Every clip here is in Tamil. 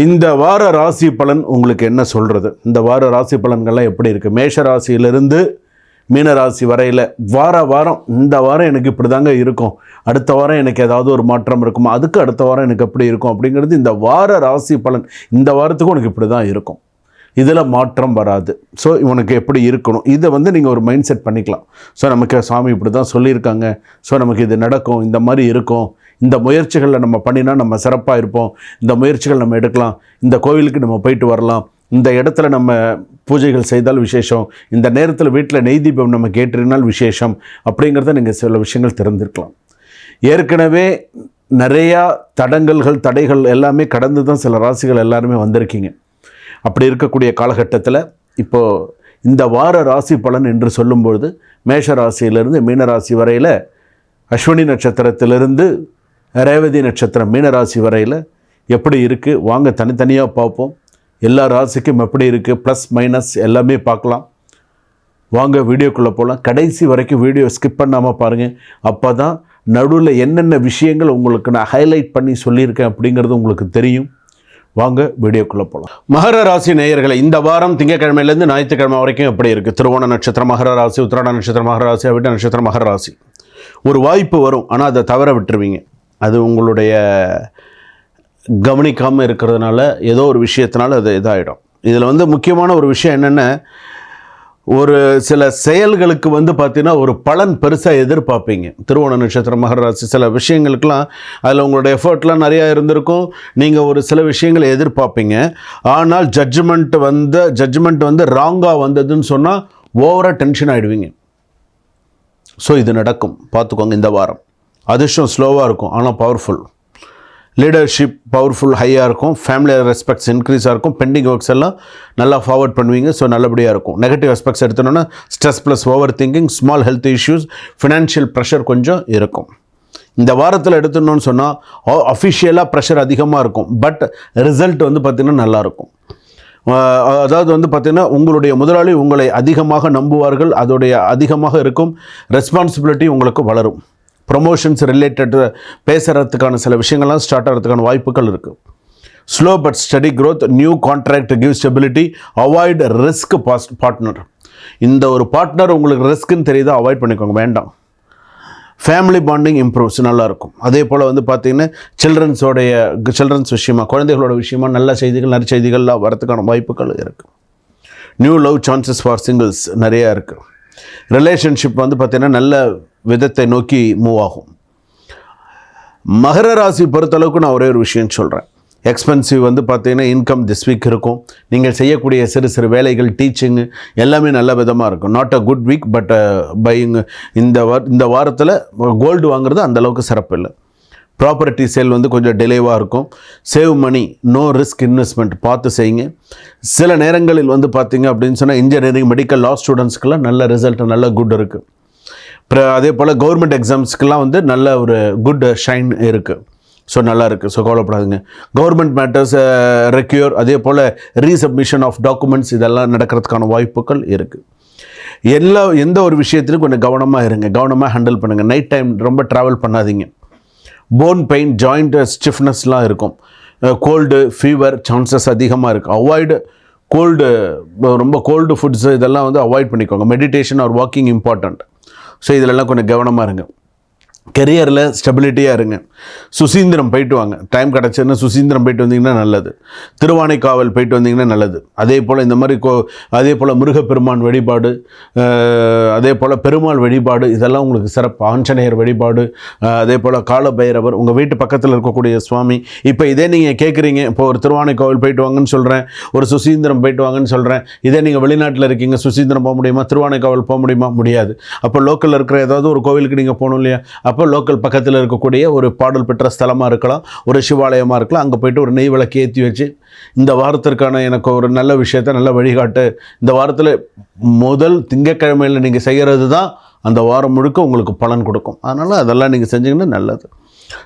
இந்த வார ராசி பலன் உங்களுக்கு என்ன சொல்கிறது? இந்த வார ராசி பலன்கள்லாம் எப்படி இருக்குது? மேஷ ராசியிலிருந்து மீன ராசி வரையில் வாரம் இந்த வாரம் எனக்கு இப்படி தாங்க இருக்கும், அடுத்த வாரம் எனக்கு ஏதாவது ஒரு மாற்றம் இருக்குமா, அதுக்கு அடுத்த வாரம் எனக்கு எப்படி இருக்கும் அப்படிங்கிறது இந்த வார ராசி பலன். இந்த வாரத்துக்கும் உனக்கு இப்படி தான் இருக்கும், இதில் மாற்றம் வராது. ஸோ இவனுக்கு எப்படி இருக்கணும், இதை நீங்கள் ஒரு மைண்ட் செட் பண்ணிக்கலாம். ஸோ நமக்கு சாமி இப்படி தான் சொல்லியிருக்காங்க, ஸோ நமக்கு இது நடக்கும், இந்த மாதிரி இருக்கும், இந்த முயற்சிகளில் நம்ம பண்ணினா நம்ம சிறப்பாக இருப்போம், இந்த முயற்சிகள் நம்ம எடுக்கலாம், இந்த கோவிலுக்கு நம்ம போயிட்டு வரலாம், இந்த இடத்துல நம்ம பூஜைகள் செய்தால் விசேஷம், இந்த நேரத்தில் வீட்டில் நெய் தீபம் நம்ம கேட்டிருந்தால் விசேஷம் அப்படிங்கிறத நீங்கள் சில விஷயங்கள் தெரிஞ்சிருக்கலாம். ஏற்கனவே நிறையா தடைகள் எல்லாமே கடந்து தான் சில ராசிகள் எல்லாருமே வந்திருக்கீங்க. அப்படி இருக்கக்கூடிய காலகட்டத்தில் இப்போது இந்த வார ராசி பலன் என்று சொல்லும்பொழுது மேஷ ராசியிலிருந்து மீன ராசி வரையில், அஸ்வினி நட்சத்திரத்திலிருந்து ரேவதி நட்சத்திரம் மீனராசி வரையில் எப்படி இருக்குது வாங்க தனித்தனியாக பார்ப்போம். எல்லா ராசிக்கும் எப்படி இருக்குது, ப்ளஸ் மைனஸ் எல்லாமே பார்க்கலாம். வாங்க வீடியோக்குள்ளே போகலாம். கடைசி வரைக்கும் வீடியோ ஸ்கிப் பண்ணாமல் பாருங்கள். அப்போ தான் நடுவில் என்னென்ன விஷயங்கள் உங்களுக்கு நான் ஹைலைட் பண்ணி சொல்லியிருக்கேன் அப்படிங்கிறது உங்களுக்கு தெரியும். வாங்க வீடியோக்குள்ளே போகலாம். மகர ராசி நேயர்களை, இந்த வாரம் திங்கட்கிழமையிலேருந்து ஞாயிற்றுக்கிழமை வரைக்கும் எப்படி இருக்குது? திருவோண நட்சத்திரம் மகர ராசி, உத்திராட நட்சத்திரம் மகர ராசி, அவிட்ட நட்சத்திரம் மகர ராசி. ஒரு வாய்ப்பு வரும், ஆனால் அதை தவற விட்டுருவீங்க. அது உங்களுடைய கவனிக்காமல் இருக்கிறதுனால ஏதோ ஒரு விஷயத்தினால அது இதாகிடும். இதில் முக்கியமான ஒரு விஷயம் என்னென்னா, ஒரு சில செயல்களுக்கு பார்த்தீங்கன்னா ஒரு பலன் பெருசாக எதிர்பார்ப்பீங்க. திருவோண நட்சத்திரம் மகர ராசி சில விஷயங்களுக்கெல்லாம் அதில் உங்களோட எஃபர்ட்லாம் நிறையா இருந்திருக்கும். நீங்கள் ஒரு சில விஷயங்களை எதிர்பார்ப்பீங்க. ஆனால் ஜட்ஜ்மெண்ட் ராங்காக வந்ததுன்னு சொன்னால் ஓவராக டென்ஷன் ஆகிடுவீங்க. ஸோ இது நடக்கும், பார்த்துக்கோங்க. இந்த வாரம் அதிர்ஷ்டம் ஸ்லோவாக இருக்கும், ஆனால் பவர்ஃபுல். லீடர்ஷிப் பவர்ஃபுல் ஹையாக இருக்கும். ஃபேமிலி ரெஸ்பெக்ட்ஸ் இன்க்ரீஸாக இருக்கும். பெண்டிங் ஒர்க்ஸ் எல்லாம் நல்லா ஃபார்வர்ட் பண்ணுவீங்க. ஸோ நல்லபடியாக இருக்கும். நெகட்டிவ் ரெஸ்பெக்ட்ஸ் எடுத்தோன்னா stress plus over thinking, small health issues, financial pressure கொஞ்சம் இருக்கும். இந்த வாரத்தில் எடுத்துடணும்னு சொன்னால் அஃபிஷியலாக ப்ரெஷர் அதிகமாக இருக்கும். பட் ரிசல்ட் பார்த்திங்கன்னா நல்லாயிருக்கும். அதாவது பார்த்திங்கன்னா உங்களுடைய முதலாளி உங்களை அதிகமாக நம்புவார்கள். அதோடைய அதிகமாக இருக்கும். ரெஸ்பான்சிபிலிட்டி உங்களுக்கு வளரும். ப்ரொமோஷன்ஸ் ரிலேட்டட் பேசுகிறதுக்கான சில விஷயங்கள்லாம் ஸ்டார்ட் ஆகிறதுக்கான வாய்ப்புகள் இருக்குது. Slow but study growth, new contract give stability, avoid risk partner. இந்த ஒரு பார்ட்னர் உங்களுக்கு ரிஸ்க்குன்னு தெரியுதா, அவாய்ட் பண்ணிக்கோங்க, வேண்டாம். ஃபேமிலி பாண்டிங் இம்ப்ரூவ்ஸ், நல்லாயிருக்கும். அதே போல் பார்த்திங்கன்னா சில்ட்ரன்ஸ் விஷயமா, குழந்தைகளோட விஷயமா நல்ல செய்திகள் நற்செய்திகள்லாம் வரதுக்கான வாய்ப்புகள் இருக்குது. New love chances for singles நிறையா இருக்குது. ரிலேஷன்ஷிப் பார்த்திங்கன்னா நல்ல விதத்தை நோக்கி மூவ் ஆகும். மகர ராசி பொறுத்தளவுக்கு நான் ஒரே ஒரு விஷயம் சொல்கிறேன். எக்ஸ்பென்சிவ் பார்த்திங்கன்னா இன்கம் திஸ் வீக் இருக்கும். நீங்கள் செய்யக்கூடிய சிறு சிறு வேலைகள், டீச்சிங்கு எல்லாமே நல்ல விதமாக இருக்கும். Not a good week, but buying. இந்த வாரத்தில் கோல்டு வாங்குறது அந்தளவுக்கு சிறப்பு இல்லை. ப்ராப்பர்ட்டி சேல் கொஞ்சம் டிலேவாக இருக்கும். Save money, no risk investment பார்த்து செய்யுங்க. சில நேரங்களில் பார்த்திங்க அப்படின்னு சொன்னால் இன்ஜினியரிங், மெடிக்கல், லா ஸ்டூடெண்ட்ஸ்க்கெல்லாம் நல்ல ரிசல்ட், நல்ல குட் இருக்குது. அதே போல் கவர்மெண்ட் எக்ஸாம்ஸ்க்கெல்லாம் நல்ல ஒரு குட் ஷைன் இருக்குது. ஸோ நல்லா இருக்குது. ஸோ கவலைப்படாதுங்க. கவர்மெண்ட் மேட்டர்ஸ் ரெக்யூர், அதே போல் ரீசப்மிஷன் ஆஃப் டாக்குமெண்ட்ஸ் இதெல்லாம் நடக்கிறதுக்கான வாய்ப்புகள் இருக்குது. எந்த ஒரு விஷயத்திலும் கொஞ்சம் கவனமாக இருங்க, கவனமாக ஹேண்டில் பண்ணுங்கள். நைட் டைம் ரொம்ப ட்ராவல் பண்ணாதீங்க. போன் பெயின், ஜாயிண்ட் ஸ்டிஃப்னஸ்லாம் இருக்கும். கோல்டு, ஃபீவர் சான்சஸ் அதிகமாக இருக்குது. அவாய்டு ரொம்ப கோல்டு ஃபுட்ஸு இதெல்லாம் அவாய்ட் பண்ணிக்கோங்க. Meditation are walking important. So இதிலெல்லாம் கொஞ்சம் கவனமாக இருங்க. கெரியரில் ஸ்டெபிலிட்டியாக இருங்க. சுசீந்திரம் போயிட்டு வாங்க, டைம் கிடச்சுன்னா சுசீந்திரம் போயிட்டு வந்தீங்கன்னா நல்லது. திருவானைக்காவல் போயிட்டு வந்தீங்கன்னா நல்லது. அதே போல் இந்த மாதிரி அதே போல் முருகப்பெருமான் வழிபாடு, அதே போல் பெருமாள் வழிபாடு இதெல்லாம் உங்களுக்கு சிறப்பு. ஆஞ்சநேயர் வழிபாடு, அதே போல் காலபைரவர், உங்கள் வீட்டு பக்கத்தில் இருக்கக்கூடிய சுவாமி. இப்போ இதே நீங்கள் கேட்குறீங்க, இப்போ ஒரு திருவானைக்காவல் போயிட்டு வாங்கன்னு சொல்கிறேன், ஒரு சுசீந்திரம் போயிட்டு வாங்கன்னு சொல்கிறேன். இதே நீங்கள் வெளிநாட்டில் இருக்கீங்க, சுசீந்திரம் போக முடியுமா, திருவானைக்காவல் போக முடியுமா? முடியாது. அப்போ லோக்கலில் இருக்கிற ஏதாவது ஒரு கோவிலுக்கு நீங்கள் போகணும் இல்லையா? அப்போ லோக்கல் பக்கத்தில் இருக்கக்கூடிய ஒரு பாடல் பெற்ற ஸ்தலமாக இருக்கலாம், ஒரு சிவாலயமாக இருக்கலாம். அங்கே போய்ட்டு ஒரு நெய் விளக்கு ஏற்றி வச்சு, இந்த வாரத்திற்கான எனக்கு ஒரு நல்ல விஷயத்தை நல்ல வழிகாட்டு, இந்த வாரத்தில் முதல் திங்கட்கிழமையில் நீங்கள் செய்கிறது தான் அந்த வாரம் முழுக்க உங்களுக்கு பலன் கொடுக்கும். அதனால் அதெல்லாம் நீங்கள் செஞ்சீங்கன்னா நல்லது.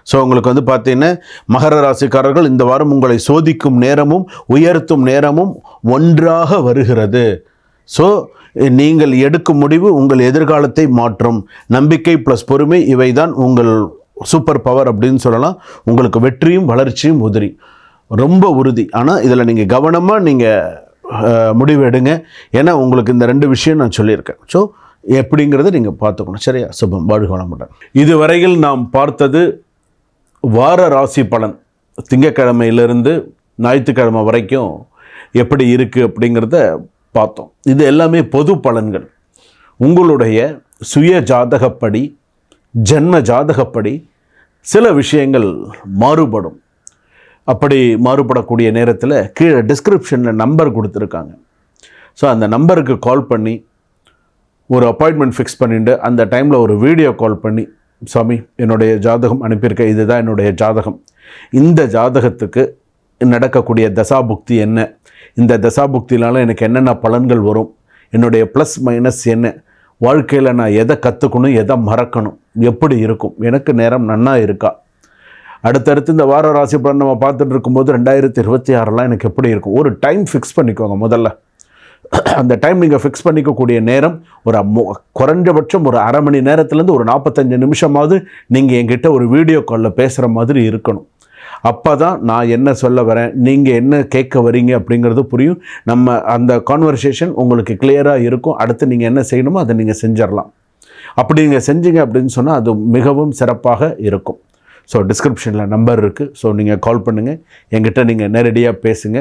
ஸோ உங்களுக்கு பார்த்தீங்கன்னா மகர ராசிக்காரர்கள் இந்த வாரம் உங்களை சோதிக்கும் நேரமும் உயர்த்தும் நேரமும் ஒன்றாக வருகிறது. ஸோ நீங்கள் எடுக்கும் முடிவு உங்கள் எதிர்காலத்தை மாற்றும். நம்பிக்கை ப்ளஸ் பொறுமை இவை தான் உங்கள் சூப்பர் பவர் அப்படின்னு சொல்லலாம். உங்களுக்கு வெற்றியும் வளர்ச்சியும் உதிரி. ரொம்ப உறுதி. ஆனால் இதில் நீங்கள் கவனமாக நீங்கள் முடிவு எடுங்க. ஏன்னா உங்களுக்கு இந்த 2 விஷயம் நான் சொல்லியிருக்கேன். ஸோ எப்படிங்கிறத நீங்கள் பார்த்துக்கணும். சரியா? சுபம். வாழ்க வளமுடன். இதுவரையில் நாம் பார்த்தது வார ராசி பலன், திங்கக்கிழமையிலிருந்து ஞாயிற்றுக்கிழமை வரைக்கும் எப்படி இருக்குது அப்படிங்கிறத பார்த்தோம். இது எல்லாமே பொது பலன்கள். உங்களுடைய சுய ஜாதகப்படி, ஜென்ம ஜாதகப்படி சில விஷயங்கள் மாறுபடும். அப்படி மாறுபடக்கூடிய நேரத்தில் கீழே டிஸ்கிரிப்ஷனில் நம்பர் கொடுத்துருக்காங்க. ஸோ அந்த நம்பருக்கு கால் பண்ணி ஒரு அப்பாயின்மெண்ட் ஃபிக்ஸ் பண்ணிட்டு அந்த டைமில் ஒரு வீடியோ கால் பண்ணி, சாமி என்னுடைய ஜாதகம் அனுப்பியிருக்கேன், இதுதான் என்னுடைய ஜாதகம், இந்த ஜாதகத்துக்கு நடக்கக்கூடிய தசாபுக்தி என்ன, இந்த தசாபுக்தினால எனக்கு என்னென்ன பலன்கள் வரும், என்னுடைய ப்ளஸ் மைனஸ் என்ன, வாழ்க்கையில் நான் எதை கற்றுக்கணும், எதை மறக்கணும், எப்படி இருக்கும், எனக்கு நேரம் நன்னா இருக்கா, அடுத்தடுத்து இந்த வார ராசி பலன் நம்ம பார்த்துட்டு இருக்கும்போது 2026 எனக்கு எப்படி இருக்கும், ஒரு டைம் ஃபிக்ஸ் பண்ணிக்கோங்க. முதல்ல அந்த டைம் நீங்கள் ஃபிக்ஸ் பண்ணிக்கக்கூடிய நேரம் ஒரு குறைஞ்சபட்சம் ஒரு அரை மணி நேரத்துலேருந்து ஒரு 45 நிமிஷமாவது நீங்கள் என்கிட்ட ஒரு வீடியோ காலில் பேசுகிற மாதிரி இருக்கணும். அப்போ தான் நான் என்ன சொல்ல வரேன், நீங்கள் என்ன கேட்க வரீங்க அப்படிங்கிறது புரியும். நம்ம அந்த கான்வர்சேஷன் உங்களுக்கு கிளியராக இருக்கும். அடுத்து நீங்கள் என்ன செய்யணுமோ அதை நீங்கள் செஞ்சிடலாம். அப்படி நீங்கள் செஞ்சீங்க அப்படின்னு சொன்னால் அது மிகவும் சிறப்பாக இருக்கும். ஸோ டிஸ்கிரிப்ஷனில் நம்பர் இருக்குது. ஸோ நீங்கள் கால் பண்ணுங்கள், என்கிட்ட நீங்கள் நேரடியாக பேசுங்க.